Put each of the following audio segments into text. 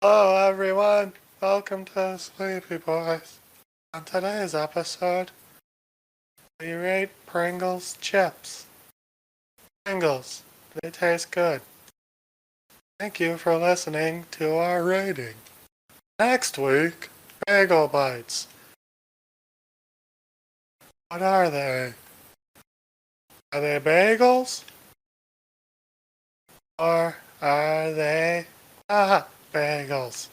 Hello everyone, welcome to Sleepy Boys. On today's episode, we rate Pringles chips. Pringles, they taste good. Thank you for listening to our rating. Next week, Bagel Bites. What are they? Are they bagels? Or are they bagels?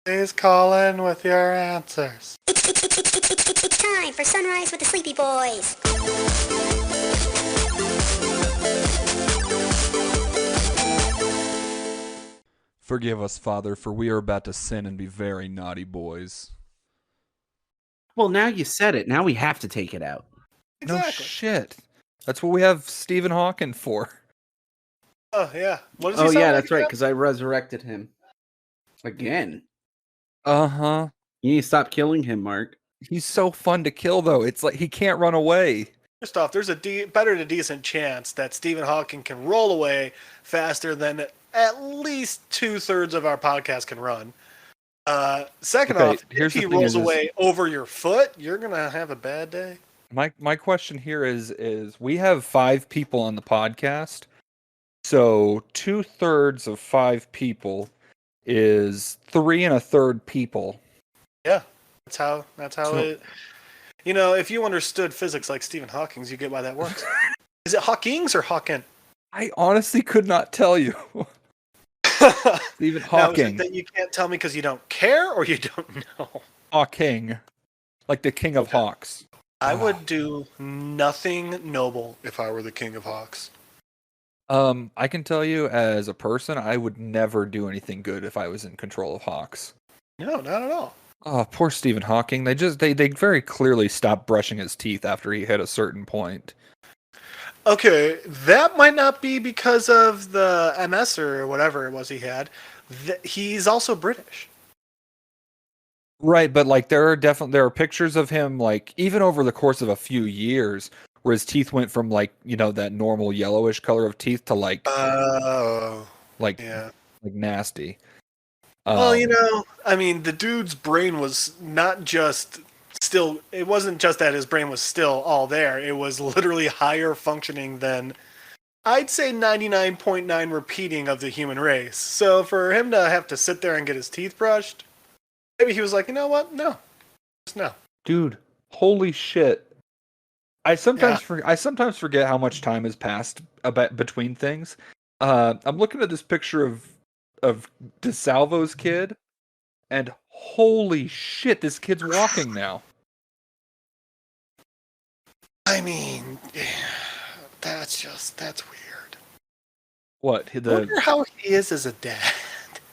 Please call in with your answers. It's time for Sunrise with the Sleepy Boys. Forgive us, Father, for we are about to sin and be very naughty boys. Well, now you said it. Now we have to take it out. No Exactly. shit. That's what we have Stephen Hawking for. Oh, yeah. What does he Oh, sound yeah, like that's right, again? because I resurrected him. Again. Uh-huh. You need to stop killing him, Mark. He's so fun to kill, though. It's like he can't run away. First off, there's a better to decent chance that Stephen Hawking can roll away faster than at least 2/3 of our podcast can run. Second Okay, off, here's if he the thing rolls is- away over your foot, you're gonna have a bad day. My question here is we have 5 people on the podcast. So 2/3 of 5 people is 3 1/3 people. Yeah, that's how So- it. You know, if you understood physics like Stephen Hawking's, you get why that works. Is it Hawking's or Hawking? I honestly could not tell you. Stephen Now, is it Hawking. that you can't tell me because you don't care or you don't know? Hawking. Like the king of Okay. hawks. I would do nothing noble if I were the king of hawks. I can tell you as a person, I would never do anything good if I was in control of hawks. No, not at all. Oh, poor Stephen Hawking. They very clearly stopped brushing his teeth after he hit a certain point. Okay, that might not be because of the MS or whatever it was he had. He's also British. Right, but like there are pictures of him like even over the course of a few years where his teeth went from like, that normal yellowish color of teeth to like Oh, like yeah. like nasty. Well, I mean, the dude's brain was not just still, it wasn't just that his brain was still all there. It was literally higher functioning than, I'd say 99.9 repeating of the human race. So for him to have to sit there and get his teeth brushed, maybe he was like, you know what? No. Just no. Dude, holy shit. I sometimes forget how much time has passed between things. I'm looking at this picture of DeSalvo's kid, and holy shit, this kid's walking now. I mean, that's weird. What? I wonder how he is as a dad.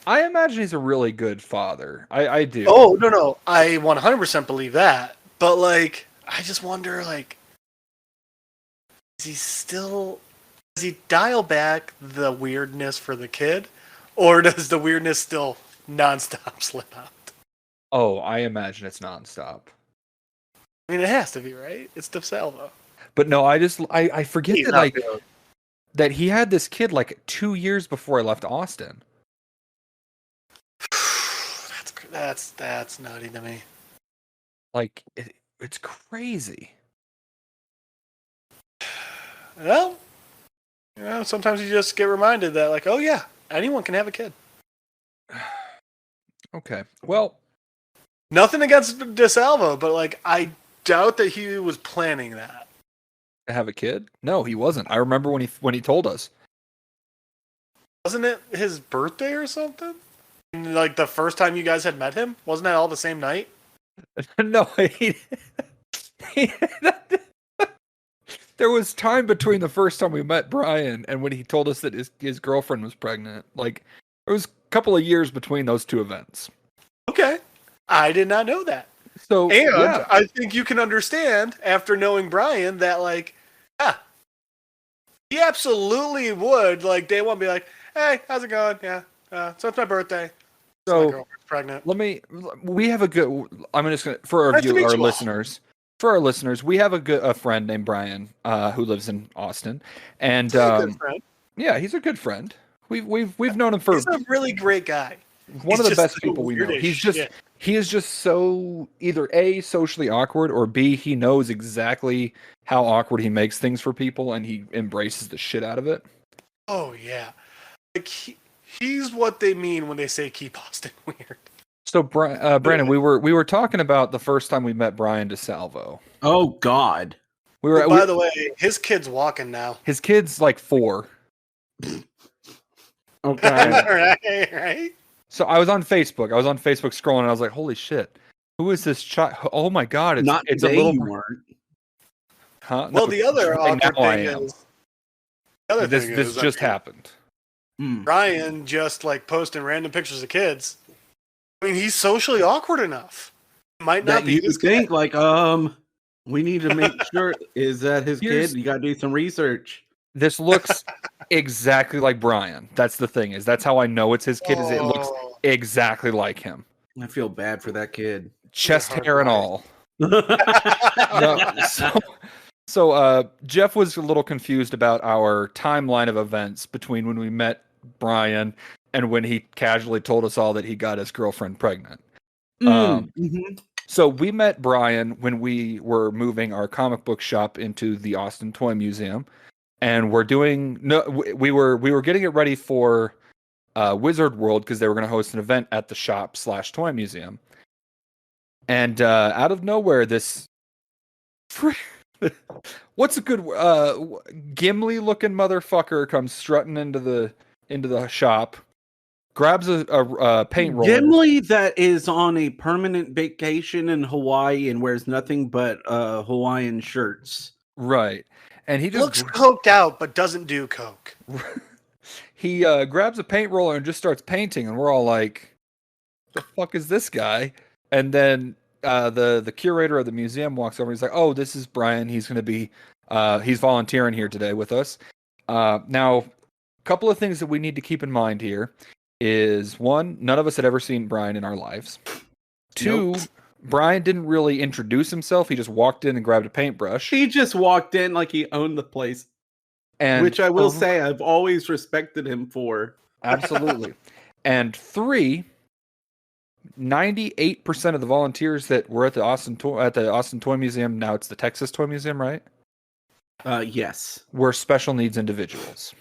I imagine he's a really good father. I do. Oh, no. I 100% believe that. But, like, I just wonder, like, does he dial back the weirdness for the kid? Or does the weirdness still nonstop slip out? Oh, I imagine it's nonstop. I mean, it has to be, right? It's DeSalvo. But no, I forget He's that not like feeling- that he had this kid like 2 years before I left Austin. That's nutty to me. Like it's crazy. Well, sometimes you just get reminded that, like, oh yeah, anyone can have a kid. Okay. Well, Nothing against DeSalvo, but like, I doubt that he was planning that. to have a kid? No, he wasn't. I remember when he told us. Wasn't it his birthday or something? And, like, the first time you guys had met him? Wasn't that all the same night? No, there was time between the first time we met Brian and when he told us that his girlfriend was pregnant. Like, there was a couple of years between those two events. Okay. I did not know that. So, And yeah. I think you can understand, after knowing Brian, that, like, he absolutely would, like, day one be like, hey, how's it going? Yeah. So it's my birthday. My So girlfriend's pregnant. we have a good. I'm just gonna for Nice to meet our you all. listeners. For our listeners, we have a friend named Brian who lives in Austin, and Hey, good friend. yeah, he's a good friend. We've known him for He's a really great guy. one of he's the just best people we know. weird as shit. He is just so either A, socially awkward, or B, he knows exactly how awkward he makes things for people and he embraces the shit out of it. Oh yeah, like he's what they mean when they say keep Austin weird. So Brandon, we were talking about the first time we met Brian DeSalvo. Oh God. By the way, his kid's walking now. His kid's like 4. Okay. right. So I was on Facebook. Scrolling, and I was like, "Holy shit, who is this child? Oh my god, Not it's today a little." you weren't. Huh? Well, No, the other right awkward now I thing am. is. The other This thing this is, just happened. Ryan just like posting random pictures of kids. I mean, he's socially awkward enough. Might not That be you this think guy. like we need to make sure is that his Here's- kid? You gotta do some research. This looks exactly like Brian. That's the thing that's how I know it's his kid. Is it looks Oh. exactly like him, I feel bad for that kid. chest hard hair and life. all. No, so Jeff was a little confused about our timeline of events between when we met Brian and when he casually told us all that he got his girlfriend pregnant. Mhm. So we met Brian when we were moving our comic book shop into the Austin Toy Museum, and we were getting it ready for Wizard World because they were going to host an event at the shop / toy museum. And out of nowhere, this what's a good Gimli looking motherfucker comes strutting into the shop, grabs a paint roller. Gimli that is on a permanent vacation in Hawaii and wears nothing but Hawaiian shirts. Right. And he Looks just coked out, but doesn't do coke. he grabs a paint roller and just starts painting, and we're all like, "The fuck is this guy?" And then the curator of the museum walks over. And he's like, "Oh, this is Brian. He's going to be he's volunteering here today with us." Now, a couple of things that we need to keep in mind here is one, none of us had ever seen Brian in our lives. Two, Brian didn't really introduce himself. He just walked in and grabbed a paintbrush. He just walked in like he owned the place, And which I will say I've always respected him for. absolutely. And 3, 98% of the volunteers that were at the Austin Toy Museum, now it's the Texas Toy Museum, right? Yes. Were special needs individuals.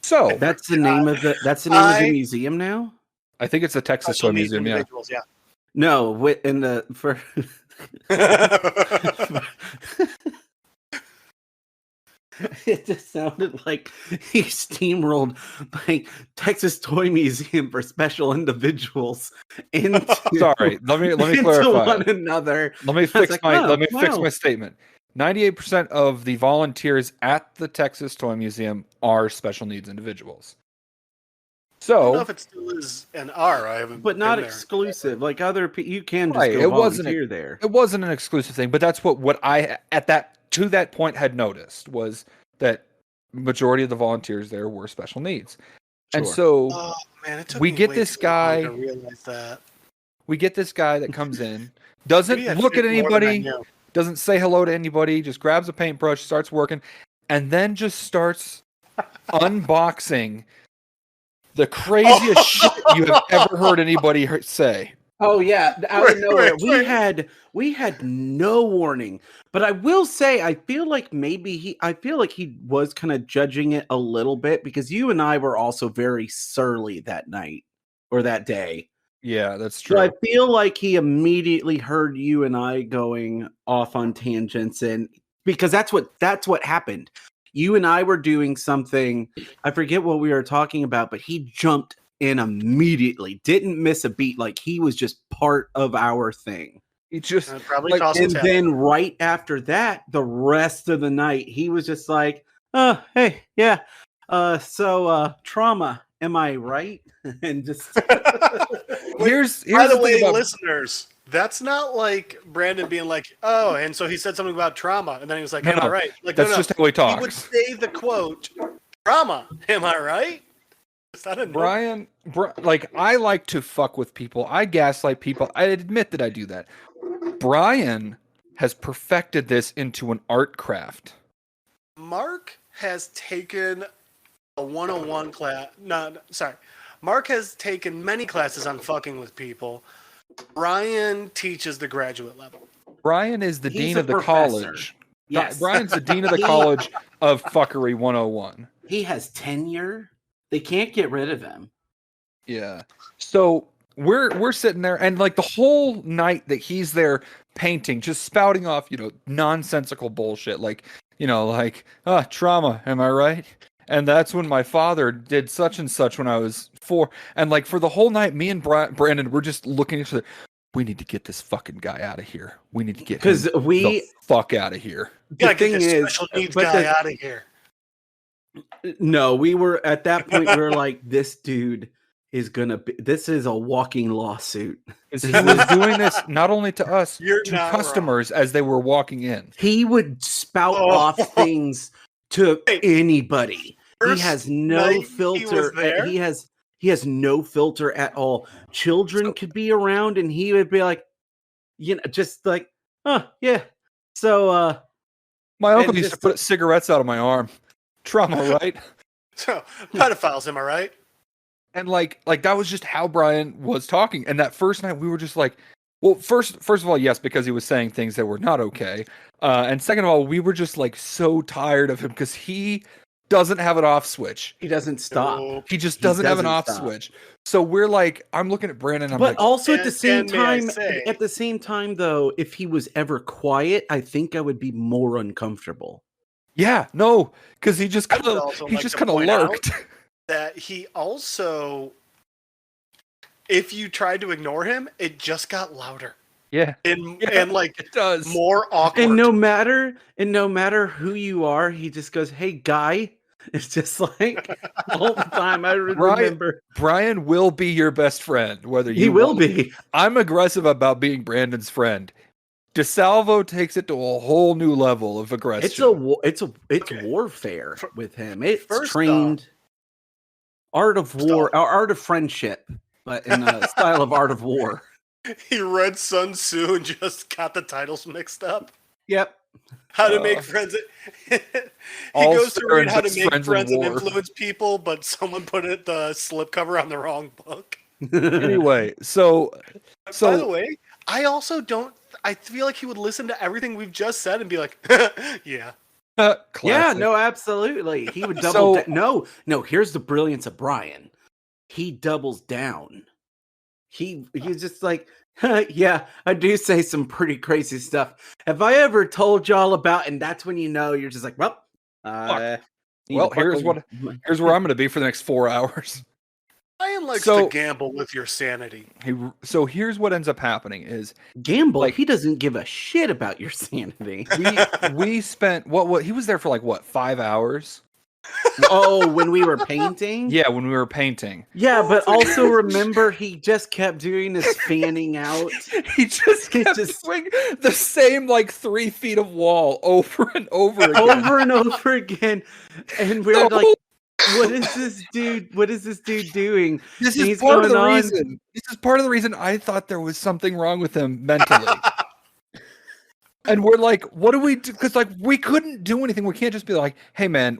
So That's the name of the museum now? I think it's the Texas Special Toy needs Museum, yeah. individuals, yeah. No, in the for it just sounded like he steamrolled like Texas Toy Museum for special individuals into Sorry, let me into clarify. one another. Let me was fix like, my oh, fix wow. my statement. 98% of the volunteers at the Texas Toy Museum are special needs individuals. I don't know So if it still is an R. I haven't, But not been there. exclusive. Like other you can just Right, go it wasn't volunteer there. it wasn't an exclusive thing, but that's what I to that point had noticed was that majority of the volunteers there were special needs. And Sure. so Oh man, it took we me get way this too long guy- to realize that. we get this guy that comes in, doesn't Maybe I look at fit more than I anybody, knew. doesn't say hello to anybody, just grabs a paintbrush, starts working, and then just starts unboxing the craziest shit you have ever heard anybody say. Oh yeah, out of Wait, nowhere. wait. We had no warning. But I will say I feel like he was kind of judging it a little bit because you and I were also very surly that night or that day. Yeah, that's So I true. feel like he immediately heard you and I going off on tangents and because that's what happened. You and I were doing something, I forget what we were talking about, but he jumped in immediately, didn't miss a beat, like he was just part of our thing. He just Probably like, toss And his head. then right after that, the rest of the night, he was just like, "Oh, hey, yeah, trauma, am I right?" And just here's By the thing way, about- listeners, that's not like Brandon being like, "Oh," and so he said something about trauma, and then he was like, No, "Am I no, right?" Like, that's no, just how he he would talks. say the quote, "Trauma, am I right?" Is that a Brian, like I like to fuck with people. I gaslight people. I admit that I do that. Brian has perfected this into an art craft. Mark has taken a 101 class. No, sorry. Mark has taken many classes on fucking with people. Brian teaches the graduate level. Brian is the He's dean a of the professor. college. Yes. Brian's the dean of the college of fuckery 101. He has tenure. They can't get rid of him. Yeah. So we're sitting there, and like the whole night that he's there painting, just spouting off, nonsensical bullshit, like, trauma, am I right? And that's when my father did such and such when I was 4. And like for the whole night, me and Brandon were just looking at each other. We need to get this fucking guy out of here. We need to get him the fuck out of here. Gotta get this special needs guy out of here. No, we were at that point. We were like, this dude is gonna be. This is a walking lawsuit. He was doing this not only to us, You're to not customers as they were walking in. He would spout off things to anybody. He has no filter. He has no filter at all. Children could be around, and he would be like, just like, oh yeah. So my uncle used to put cigarettes out of my arm. Trauma, right? So pedophiles, am I right? And like that was just how Brian was talking. And that first night we were just like, well, first of all, yes, because he was saying things that were not okay. And second of all, we were just like so tired of him because he doesn't have an off switch. He doesn't stop. He just doesn't have an off switch. So we're like, I'm looking at Brandon. But also at the same time, though, if he was ever quiet, I think I would be more uncomfortable. Yeah, no, because he just kind of lurked. That he also, if you tried to ignore him, it just got louder. Yeah, and like it does more awkward. And no matter who you are, he just goes, "Hey, guy." It's just like all the time. I remember Brian will be your best friend, whether you he will be. I'm aggressive about being Brandon's friend. DeSalvo takes it to a whole new level of aggression. It's warfare with him. It's trained art of war, art of friendship, but in a style of art of war. He read Sun Tzu and just got the titles mixed up. Yep. How to make friends. He goes to read how to make friends and influence people, but someone put the slipcover on the wrong book. Anyway, so by the way, I feel like he would listen to everything we've just said and be like, yeah. Yeah, no, absolutely. He would double down. No, here's the brilliance of Brian. He doubles down. He's just like, yeah, I do say some pretty crazy stuff. Have I ever told y'all about? And that's when you're just like, well, here's where I'm going to be for the next 4 hours. Brian likes to gamble with your sanity. So here's what ends up happening is gamble. Like, he doesn't give a shit about your sanity. We spent what he was there for like 5 hours. Oh, when we were painting? Yeah, when we were painting. Yeah, but also remember he just kept doing this fanning out. He just kept doing the same 3 feet of wall over and over again. Over and over again. And we're like, what is this dude doing? This is part of the reason. This is part of the reason I thought there was something wrong with him mentally. And we're like, what do we do? Because we couldn't do anything. We can't just be like, hey man,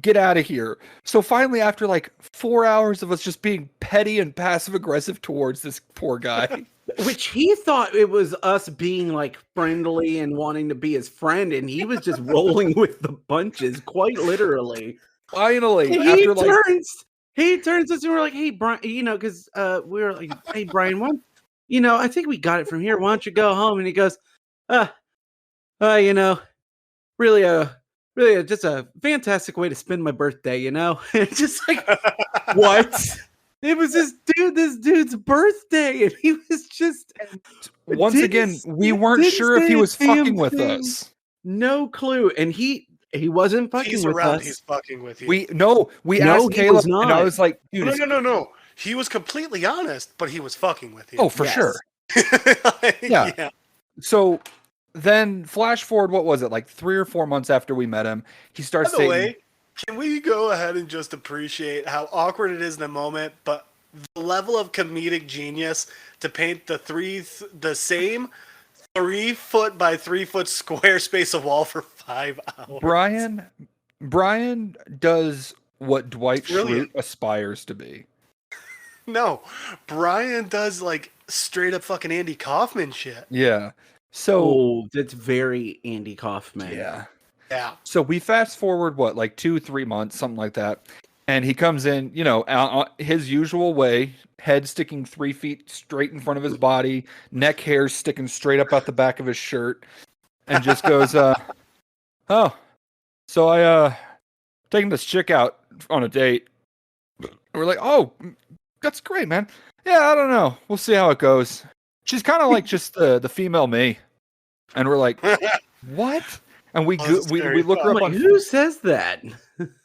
get out of here. So finally, after 4 hours of us just being petty and passive aggressive towards this poor guy, which he thought it was us being friendly and wanting to be his friend, and he was just rolling with the punches, quite literally. Finally, he turns us and we're like, hey Brian, because we were like, hey Brian, I think we got it from here. Why don't you go home? And he goes, really, just a fantastic way to spend my birthday, It's just like, what? It was this dude's birthday, and he was just. Once again, we weren't sure if he was fucking with us. No clue, and he wasn't fucking with us. He's fucking with you. We asked Caleb, and I was like, dude, no. He was completely honest, but he was fucking with you. Oh, for sure. Yeah. So then flash forward, what was it, 3 or 4 months after we met him, he starts saying... By the way, can we go ahead and just appreciate how awkward it is in the moment, but the level of comedic genius to paint the same 3 foot by 3 foot square space of wall for 5 hours? Brian Brian does what Dwight Brilliant. Schrute aspires to be. No, Brian does like straight up fucking Andy Kaufman shit. Yeah. So Oh, that's very Andy Kaufman. yeah. Yeah. So we fast forward like 2-3 months, something like that, and he comes in, his usual way, head sticking 3 feet straight in front of his body, neck hairs sticking straight up out the back of his shirt, and just goes, "Oh, so I taking this chick out on a date." And we're like, "Oh, that's great, man. Yeah, I don't know. We'll see how it goes. She's kind of like just the female me." And we're like, "What?" And we look her I'm up like, on who says that?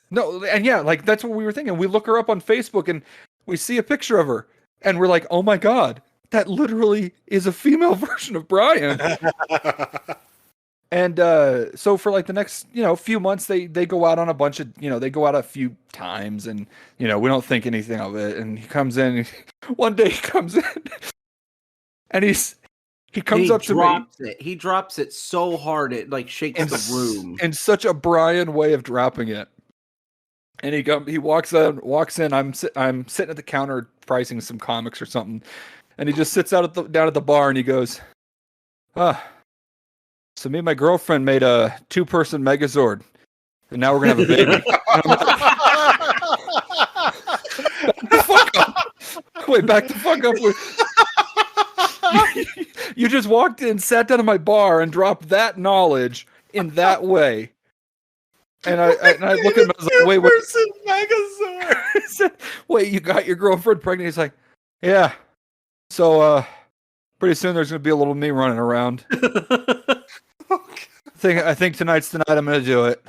no, and yeah, like that's what we were thinking. We look her up on Facebook and we see a picture of her, and we're like, "Oh my god, that literally is a female version of Brian." And so for like the next few months, they go out on a bunch of they go out a few times, and we don't think anything of it. And he comes in one day. He comes in, and he comes up to me. He drops it so hard it like shakes the room. In such a Brian way of dropping it. And he walks in. I'm sitting at the counter pricing some comics or something, and he just sits down at the bar and he goes, so me and my girlfriend made a 2-person Megazord, and now we're gonna have a baby." Wait, back the fuck up. You just walked in, sat down at my bar, and dropped that knowledge in that way. And I look at him, I was like, "Wait, Megazord." I said, "Wait, you got your girlfriend pregnant?" He's like, "Yeah. So pretty soon there's gonna be a little me running around." I think tonight's the night I'm gonna do it.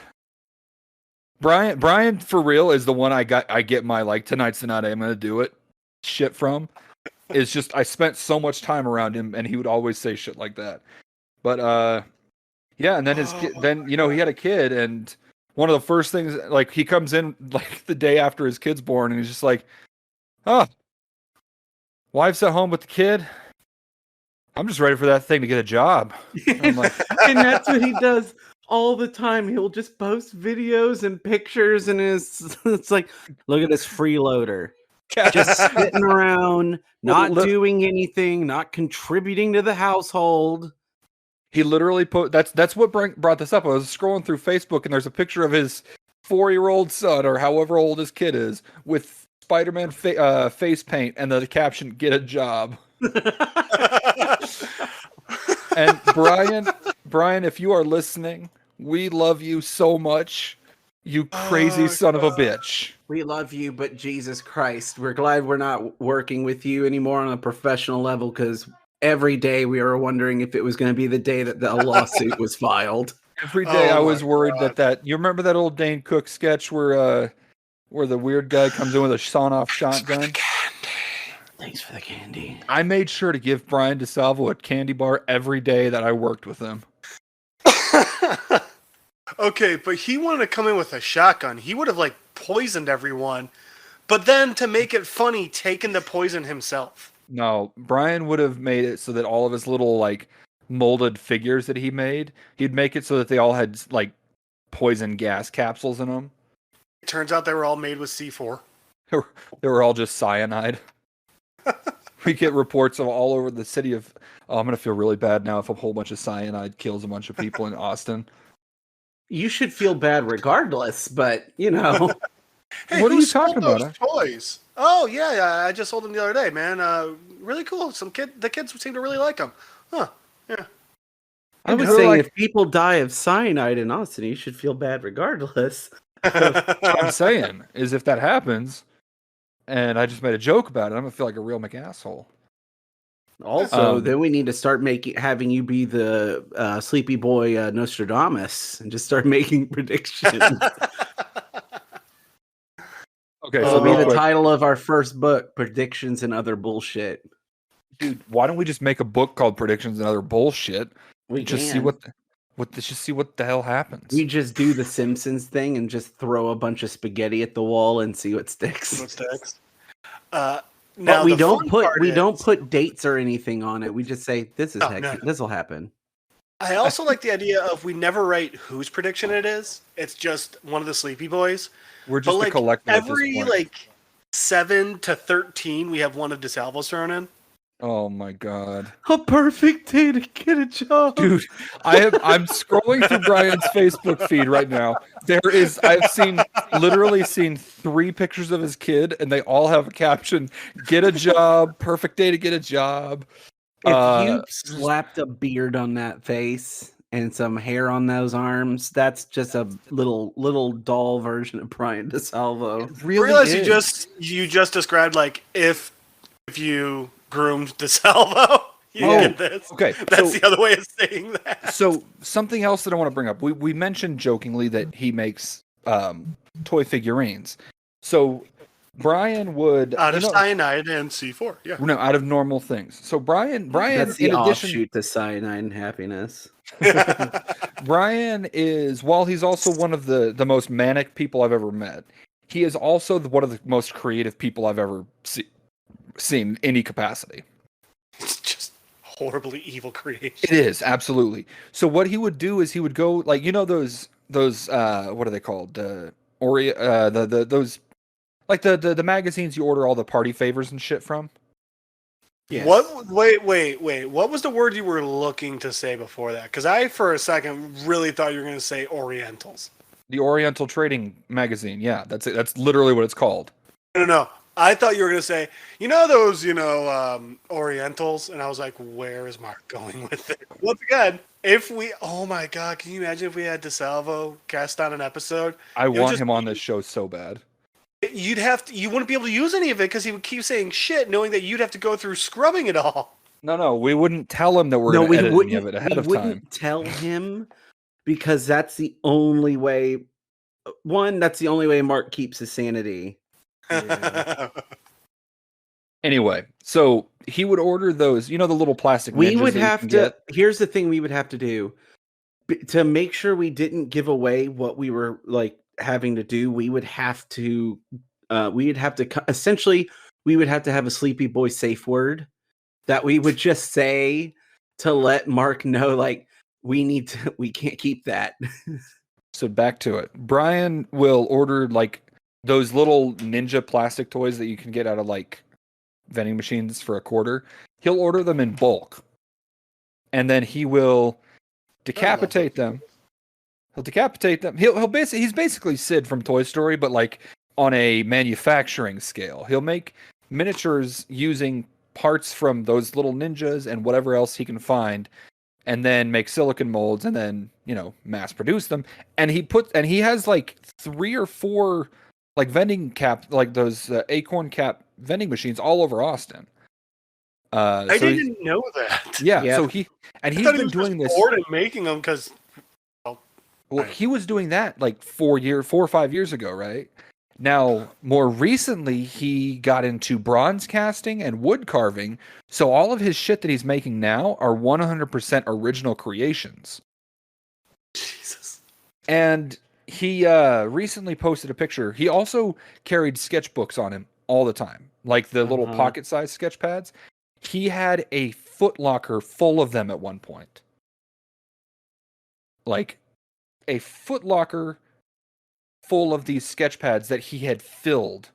Brian for real is the one I get my like tonight's the night I'm gonna do it shit from. It's just I spent so much time around him and he would always say shit like that. But yeah, and then he had a kid, and one of the first things, like, he comes in like the day after his kid's born and he's just like, "Oh, wife's at home with the kid. I'm just ready for that thing to get a job." And I'm like, and that's what he does all the time. He'll just post videos and pictures, and it's like, "Look at this freeloader, just sitting around, not doing anything, not contributing to the household." He literally that's what brought this up. I was scrolling through Facebook and there's a picture of his 4-year-old son, or however old his kid is, with Spider-Man face paint and the caption, "Get a job." And Brian, if you are listening, we love you so much. You crazy son of a bitch. We love you, but Jesus Christ, we're glad we're not working with you anymore on a professional level, because every day we were wondering if it was going to be the day that the lawsuit was filed. Every day I was worried that you remember that old Dane Cook sketch where the weird guy comes in with a sawn-off shotgun? Thanks for the candy. I made sure to give Brian DeSalvo a candy bar every day that I worked with him. Okay, but he wanted to come in with a shotgun. He would have like poisoned everyone, but then to make it funny, taken the poison himself. No, Brian would have made it so that all of his little like molded figures that he made, he'd make it so that they all had like poison gas capsules in them. It turns out they were all made with C4. They were all just cyanide. We get reports of all over the city of. Oh, I'm gonna feel really bad now if a whole bunch of cyanide kills a bunch of people in Austin. You should feel bad regardless, but Hey, what are you talking about? Toys. Oh yeah, I just sold them the other day, man. Really cool. The kids seem to really like them. Huh? Yeah. I was saying, if people die of cyanide in Austin, you should feel bad regardless. What I'm saying is, if that happens, and I just made a joke about it, I'm gonna feel like a real McAsshole. Also, then we need to start having you be the sleepy boy Nostradamus and just start making predictions. Okay, so be the title of our first book, Predictions and Other Bullshit. Dude, why don't we just make a book called Predictions and Other Bullshit? We just see what the hell happens. We just do the Simpsons thing and just throw a bunch of spaghetti at the wall and see what sticks. Now we don't put dates or anything on it. We just say this will happen. I also like the idea of we never write whose prediction it is. It's just one of the Sleepy Boys. We're But just a like collective at this every point. like 7 to 13, we have one of DeSalvo's thrown in. Oh my god. A perfect day to get a job. Dude, I'm scrolling through Brian's Facebook feed right now. I've literally seen 3 pictures of his kid, and they all have a caption, "Get a job, perfect day to get a job." If you slapped a beard on that face and some hair on those arms, that's just a little doll version of Brian DeSalvo. It I really realize is. you just described like if you groomed DeSalvo, you get this. Okay, That's the other way of saying that. So something else that I want to bring up. We mentioned jokingly that he makes toy figurines. So Brian would Out of cyanide and C4, yeah. no, out of normal things. So Brian That's the in addition, offshoot to Cyanide and Happiness. Brian is, while he's also one of the most manic people I've ever met, he is also one of the most creative people I've ever seen in any capacity. It's just horribly evil creation. It is, absolutely. So what he would do is he would go, like, you know, those what are they called? Those like the magazines you order all the party favors and shit from. Yes. What? Wait. What was the word you were looking to say before that? Because I, for a second, really thought you were going to say Orientals. The Oriental Trading Magazine. Yeah, that's it. That's literally what it's called. No. I thought you were going to say, you know those, Orientals? And I was like, where is Mark going with it? Once again, oh my God, can you imagine if we had DeSalvo guest on an episode? I want him on this show so bad. You wouldn't be able to use any of it because he would keep saying shit, knowing that you'd have to go through scrubbing it all. No, we wouldn't tell him that we're going to edit any of it ahead of time. We wouldn't tell him because that's the only way. One, that's the only way Mark keeps his sanity. Yeah. Anyway, so he would order those, the little plastic. We would have to. Here's the thing: we would have to do to make sure we didn't give away what we were like having to do. We would have to. Essentially, we would have to have a Sleepy Boy safe word that we would just say to let Mark know, like, we can't keep that. So back to it. Brian will order like those little ninja plastic toys that you can get out of like vending machines for $0.25. He'll order them in bulk. And then he will decapitate them. He'll decapitate them. He's basically Sid from Toy Story, but like on a manufacturing scale. He'll make miniatures using parts from those little ninjas and whatever else he can find, and then make silicon molds and then, mass produce them. And he has like 3 or 4 like vending cap, like those acorn cap vending machines all over Austin. I didn't know that. Yeah. So he's been doing this. Bored and making them because. Well, he was doing that like 4 or 5 years ago, right? Now, more recently, he got into bronze casting and wood carving. So all of his shit that he's making now are 100% original creations. Jesus. And he recently posted a picture. He also carried sketchbooks on him all the time, like the little pocket-sized sketch pads. He had a Foot Locker full of them at one point. Like a Foot Locker full of these sketch pads that he had filled.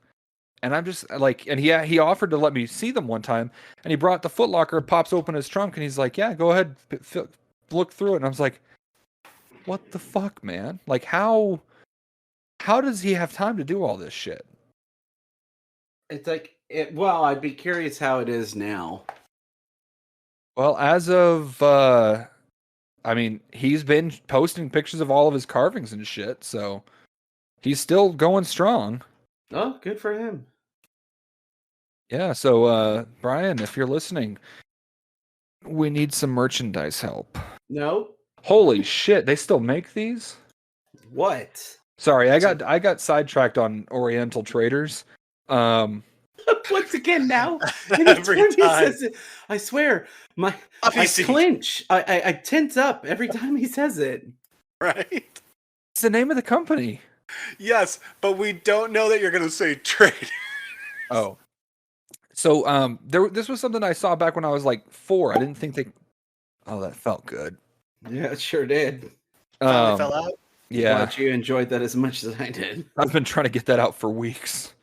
And I'm just like, and he offered to let me see them one time, and he brought the Foot Locker, pops open his trunk, and he's like, yeah, go ahead, look through it. And I was like, what the fuck, man? Like, how does he have time to do all this shit? It's like, I'd be curious how it is now. Well, as of, he's been posting pictures of all of his carvings and shit, so he's still going strong. Oh, good for him. Yeah, so, Brian, if you're listening, we need some merchandise help. No. Holy shit, they still make these? What? Sorry, I got sidetracked on Oriental Traders. Once again now. Every time. He says it, I swear, I clinch. I tense up every time he says it. Right? It's the name of the company. Yes, but we don't know that you're going to say trade. Oh. So this was something I saw back when I was like 4. I didn't think oh, that felt good. Yeah, it sure did. Finally fell out. Yeah, Glad you enjoyed that as much as I did. I've been trying to get that out for weeks.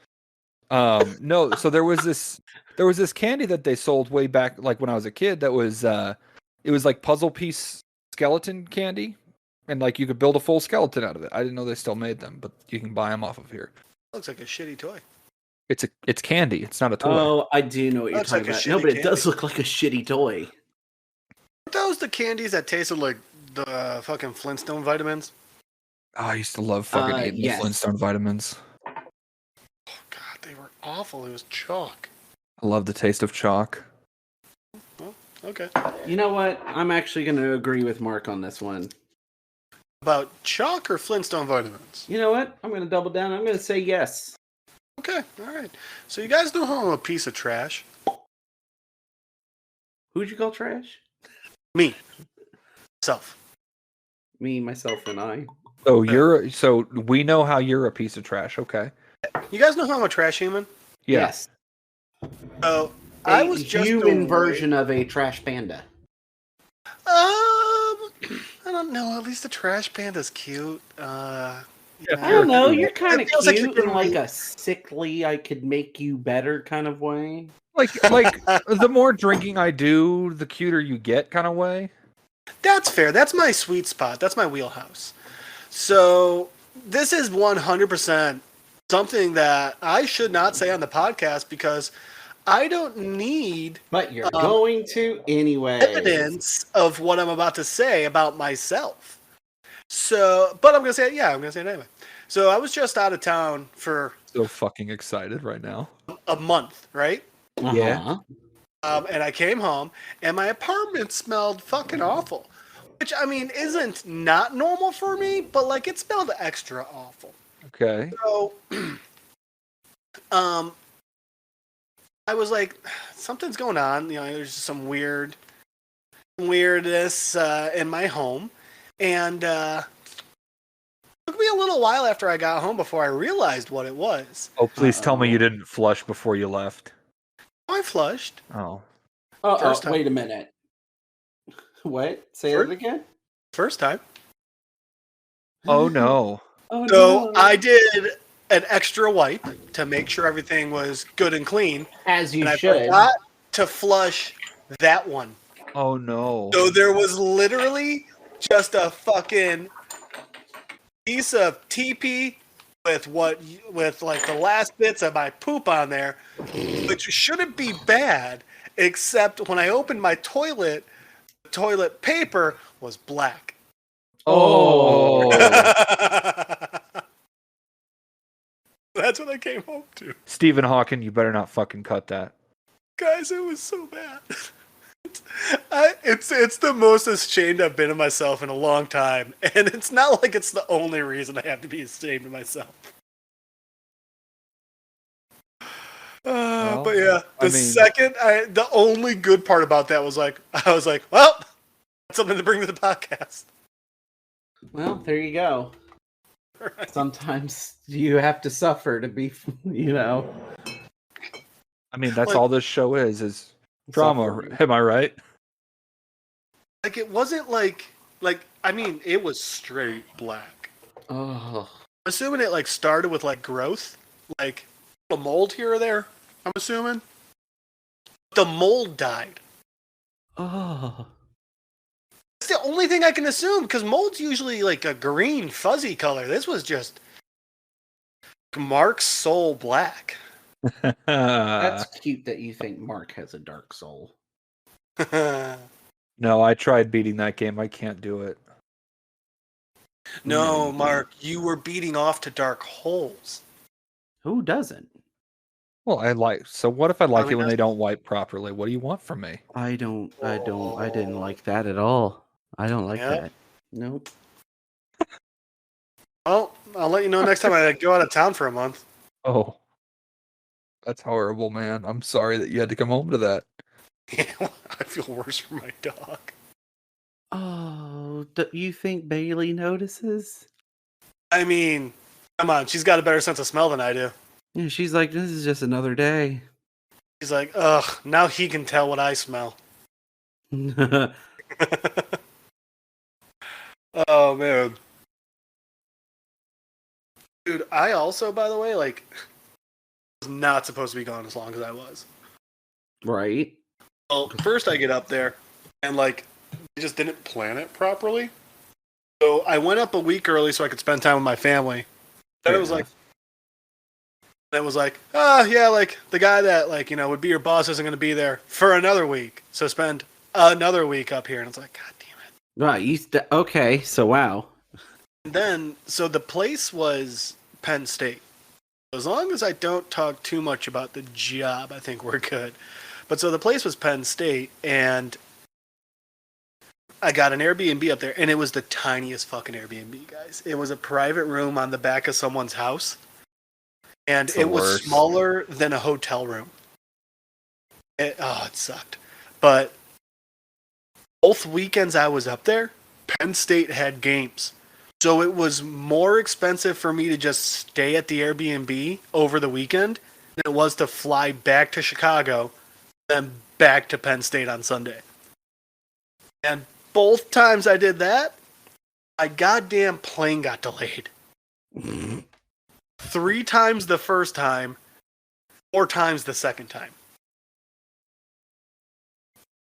No, so there was this candy that they sold way back, like when I was a kid. That was it was like puzzle piece skeleton candy, and like you could build a full skeleton out of it. I didn't know they still made them, but you can buy them off of here. Looks like a shitty toy. It's candy. It's not a toy. Oh, I do know what you're Looks talking like a about. No, shitty but it candy. does look like a shitty toy. Aren't those the candies that tasted like the fucking Flintstone vitamins? Oh, I used to love fucking eating yes. the Flintstone vitamins. Oh god, they were awful. It was chalk. I love the taste of chalk. Well, okay. You know what? I'm actually going to agree with Mark on this one. About chalk or Flintstone vitamins? You know what? I'm going to double down. I'm going to say yes. Okay, all right. So you guys know how I'm a piece of trash? Who'd you call trash? Me. Self. Me, myself, and I. So we know how you're a piece of trash. Okay. You guys know how I'm a trash human? Yeah. Yes. So A I was just human away- version of a trash panda. I don't know. At least the trash panda's cute. I don't know. You're kind of It feels like cute you're in like gonna a sickly, I could make you better kind of way. Like the more drinking I do, the cuter you get, kind of way. That's fair. That's my sweet spot. That's my wheelhouse. So this is 100% something that I should not say on the podcast because I don't need But you're going to anyway. evidence of what I'm about to say about myself. So, but I'm going to say it. Yeah, I'm going to say it anyway. So I was just out of town for So fucking excited right now. a month, right? Yeah. And I came home and my apartment smelled fucking awful. Which, I mean, isn't not normal for me, but like it smelled extra awful. Okay. So, I was like, something's going on. You know, there's some weirdness in my home, and it took me a little while after I got home before I realized what it was. Oh, please tell me Uh-oh. you didn't flush before you left. I flushed. Oh. First time. Wait a minute. What? Say First- it again? First time. Oh no. Oh, So no. I did an extra wipe to make sure everything was good and clean, As you and I should. forgot to flush that one. Oh no. So there was literally just a fucking piece of TP with like the last bits of my poop on there, which shouldn't be bad, except when I opened my toilet, the toilet paper was black. Oh. That's what I came home to. Stephen Hawking, you better not fucking cut that. Guys, it was so bad. It's the most ashamed I've been of myself in a long time, and it's not like it's the only reason I have to be ashamed of myself. Well, But yeah, I the mean- the only good part about that was like, I was like, well, that's something to bring to the podcast. Well, there you go. Right. Sometimes you have to suffer to be, you know. I mean, that's Like- all this show is drama. Suffering. Am I right? Like it wasn't like I mean, it was straight black. Oh. I'm assuming it like started with like growth, like a mold here or there. I'm assuming the mold died. Oh. That's the only thing I can assume because mold's usually like a green fuzzy color. This was just Mark's soul black. That's cute that you think Mark has a dark soul. No, I tried beating that game. I can't do it. No, Mark, you were beating off to dark holes. Who doesn't? Well, so what if I like Probably it when they doesn't. don't wipe properly? What do you want from me? I didn't like that at all. I don't like Yeah. that. Nope. Well, I'll let you know next time I go out of town for a month. Oh. That's horrible, man. I'm sorry that you had to come home to that. I feel worse for my dog. Oh, do you think Bailey notices? I mean, come on, she's got a better sense of smell than I do. Yeah, she's like, this is just another day. He's like, ugh, now he can tell what I smell. Oh man, dude. I also, by the way, like, was not supposed to be gone as long as I was. Right. Well, first I get up there, and like, they just didn't plan it properly. So I went up a week early so I could spend time with my family. Then Fair it was like, enough. yeah, like the guy that like would be your boss isn't going to be there for another week, so spend another week up here, and it's like, God damn it. Right. Okay. So wow. And then so the place was Penn State. As long as I don't talk too much about the job, I think we're good. But so the place was Penn State, and I got an Airbnb up there, and it was the tiniest fucking Airbnb, guys. It was a private room on the back of someone's house, and It's the it was worst. smaller than a hotel room. It sucked. But both weekends I was up there, Penn State had games. So it was more expensive for me to just stay at the Airbnb over the weekend than it was to fly back to Chicago, then back to Penn State on Sunday. And both times I did that, my goddamn plane got delayed. 3 times the first time, 4 times the second time.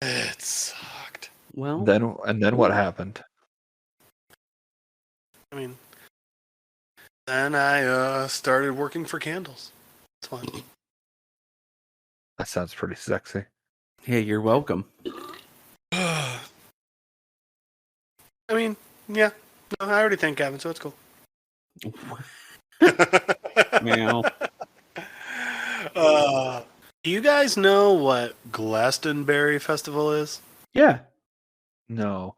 It sucked. Well, Then what happened? I mean, then I started working for candles. It's fun. That sounds pretty sexy. hey, you're welcome. I mean, yeah. No, I already thanked Gavin, so it's cool. Meow. Do you guys know what Glastonbury Festival is? Yeah. No.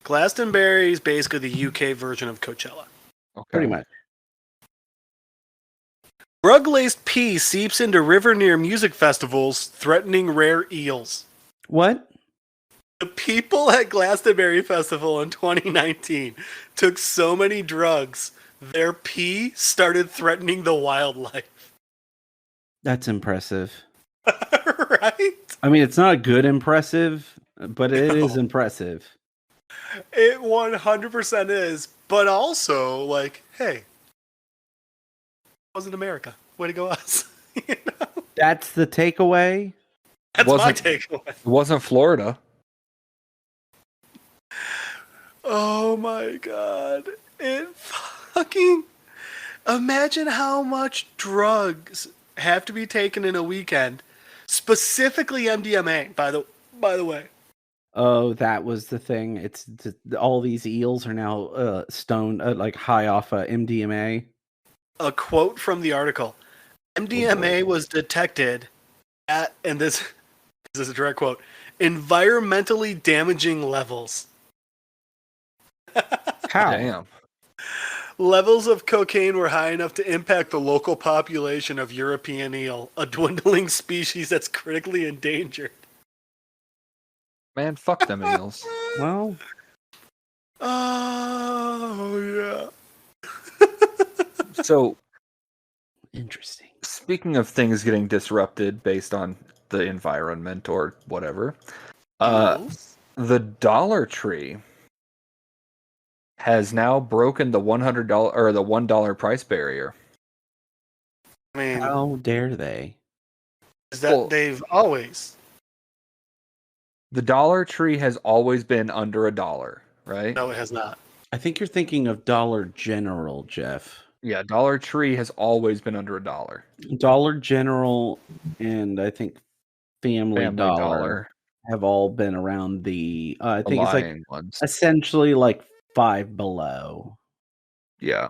Glastonbury is basically the UK version of Coachella. Okay. Pretty much. Drug-laced pee seeps into river near music festivals, threatening rare eels. What? The people at Glastonbury Festival in 2019 took so many drugs, their pee started threatening the wildlife. That's impressive. Right? I mean, it's not good impressive, but it is No. impressive. It 100% is, but also, like, hey, I was in America. Way to go, us. You know? That's the takeaway. That's my Wasn't- takeaway. It wasn't Florida. Oh my god. It fucking. Imagine how much drugs have to be taken in a weekend. Specifically MDMA, by the way. Oh, that was the thing. It's all these eels are now stoned, like high off MDMA. A quote from the article. MDMA was detected at, and this is a direct quote, environmentally damaging levels. How? Damn. Levels of cocaine were high enough to impact the local population of European eel, a dwindling species that's critically endangered. Man, fuck them eels. Well, Oh, So, interesting. speaking of things getting disrupted based on the environment or whatever, yeah. the Dollar Tree has now broken the $100 or the $1 price barrier. I mean, How dare they? is that well- they've always. The Dollar Tree has always been under $1, right? No, it has not. I think you're thinking of Dollar General, Jeff. Yeah, Dollar Tree has always been under $1. Dollar General and I think Family, Dollar have all been around the I think it's like Lying ones. essentially like Five Below. Yeah.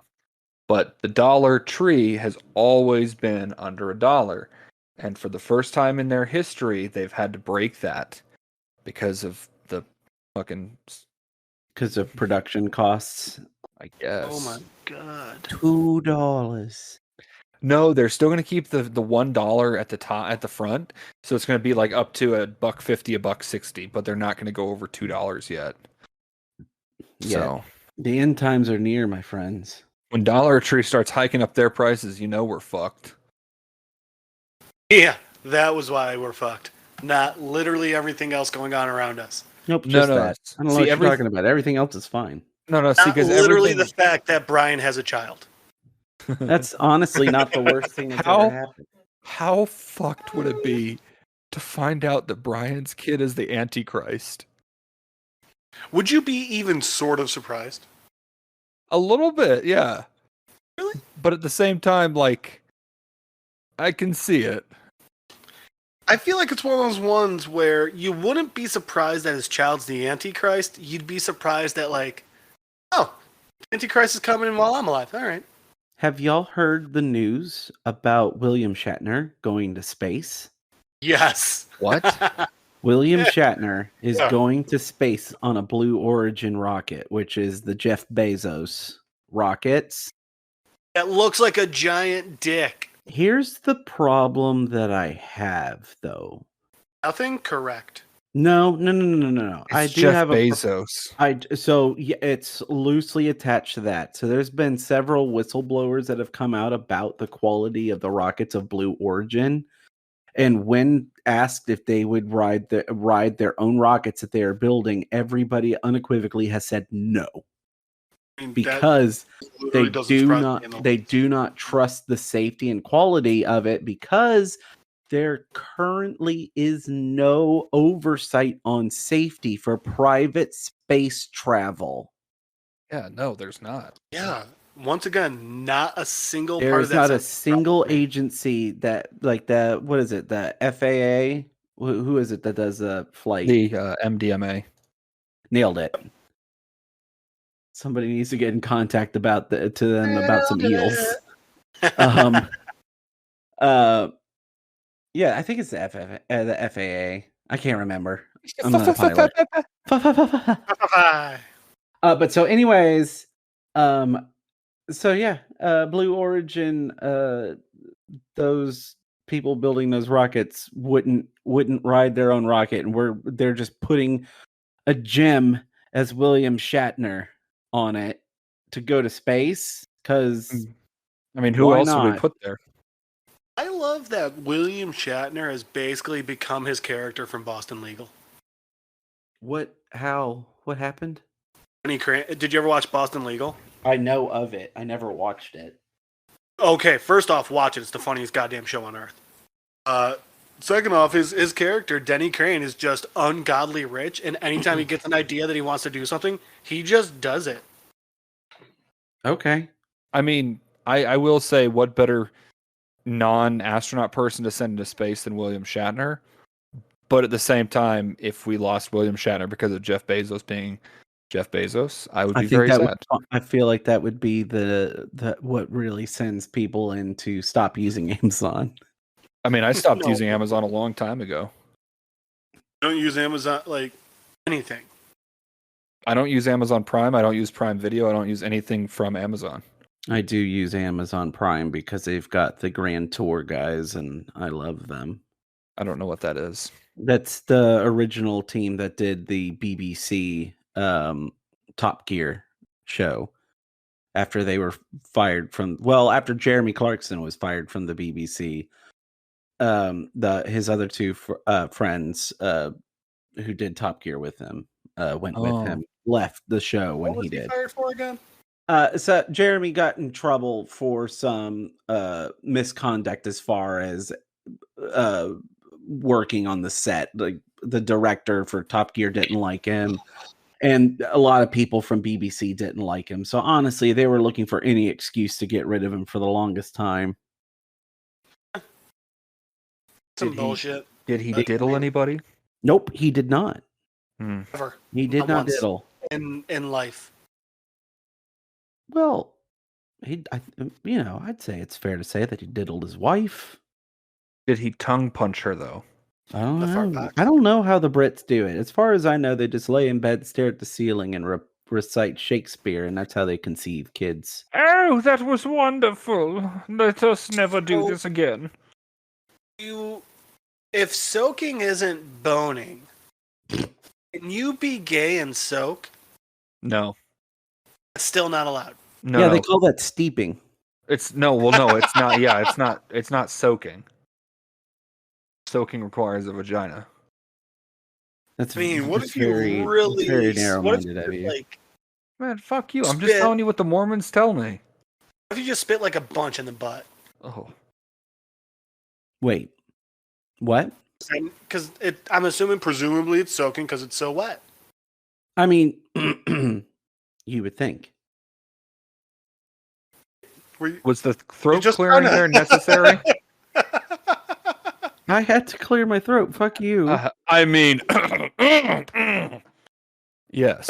But the Dollar Tree has always been under $1. And for the first time in their history, they've had to break that because of the fucking, Because of production costs. I guess. Oh my god. $2. No, they're still going to keep the $1 at the top at the front. So it's going to be like up to $1.50, $1.60, but they're not going to go over $2 yet. Yeah. So The end times are near, my friends. when Dollar Tree starts hiking up their prices, you know we're fucked. Yeah, that was why we're fucked. Not literally everything else going on around us. Nope, No, just no. that. I don't know See, what you're talking about. Everything else is fine. No, see, Not because literally everything. the fact that Brian has a child. That's honestly not the worst thing that's How- ever happened. How fucked would it be to find out that Brian's kid is the Antichrist? Would you be even sort of surprised? A little bit, yeah. Really? But at the same time, like, I can see it. I feel like it's one of those ones where you wouldn't be surprised that his child's the Antichrist. You'd be surprised that, like, oh, Antichrist is coming in while I'm alive. All right. Have y'all heard the news about William Shatner going to space? Yes. What? William Yeah. Shatner is Yeah. going to space on a Blue Origin rocket, which is the Jeff Bezos rockets. That looks like a giant dick. Here's the problem that I have, though. Nothing correct. No. It's I do Jeff have Bezos. it's loosely attached to that. So there's been several whistleblowers that have come out about the quality of the rockets of Blue Origin, and when asked if they would ride their own rockets that they are building, everybody unequivocally has said no, I mean, that because they literally doesn't surprise me in the they least. do not trust the safety and quality of it, because there currently is no oversight on safety for private space travel. Yeah, no, there's not. Yeah. Once again, not a single part There of is that. not a sentence single surprised me. agency that, like, the what is it, the FAA? Who is it that does the flight? The MDMA. Nailed it. Somebody needs to get in contact about some eels. Yeah, I think it's the FAA. I can't remember. I'm not a pilot. But so, anyways, so yeah, Blue Origin, those people building those rockets wouldn't ride their own rocket, and they're just putting a gem as William Shatner on it to go to space, because I mean, who Why else would we not? put there? I love that William Shatner has basically become his character from Boston Legal. what happened? Did you ever watch Boston Legal? I know of it. I never watched it. Okay, first off, watch it. It's the funniest goddamn show on earth. Second off, his character, Denny Crane, is just ungodly rich, and anytime he gets an idea that he wants to do something, he just does it. Okay. I mean, I will say, what better non-astronaut person to send into space than William Shatner? But at the same time, if we lost William Shatner because of Jeff Bezos being Jeff Bezos, I would be very sad. I feel like that would be the what really sends people in to stop using Amazon. I mean, I stopped No. using Amazon a long time ago. Don't use Amazon, like, anything. I don't use Amazon Prime. I don't use Prime Video. I don't use anything from Amazon. I do use Amazon Prime because they've got the Grand Tour guys, and I love them. I don't know what that is. That's the original team that did the BBC Top Gear show after they were fired after Jeremy Clarkson was fired from the BBC. His other two friends who did Top Gear with him went with him, left the show when What was he did. fired for again? So Jeremy got in trouble for some misconduct as far as working on the set. Like, the director for Top Gear didn't like him, and a lot of people from BBC didn't like him. So honestly, they were looking for any excuse to get rid of him for the longest time. Some Did he- bullshit. Did he Like, diddle anybody? Nope, he did not. Ever. He did Not not once. diddle. In life. Well, I'd say it's fair to say that he diddled his wife. Did he tongue punch her though? I don't The fart know. box. I don't know how the Brits do it. As far as I know, they just lay in bed, stare at the ceiling, and recite Shakespeare, and that's how they conceive kids. Oh, that was wonderful. Let us never do So- this again. If soaking isn't boning, can you be gay and soak? No. It's still not allowed. No, Yeah, no. they call that steeping. It's no, it's not. Yeah, it's not soaking. Soaking requires a vagina. That's I mean, what that's if you really very what if narrow-minded you're of you. like Man, fuck you. I'm just Spit. telling you what the Mormons tell me. If you just spit like a bunch in the butt, Oh. Wait, what? because I'm assuming, presumably, it's soaking because it's so wet. I mean, you would think. Was the throat just clearing kinda- there necessary? I had to clear my throat. Fuck you. I mean, yes.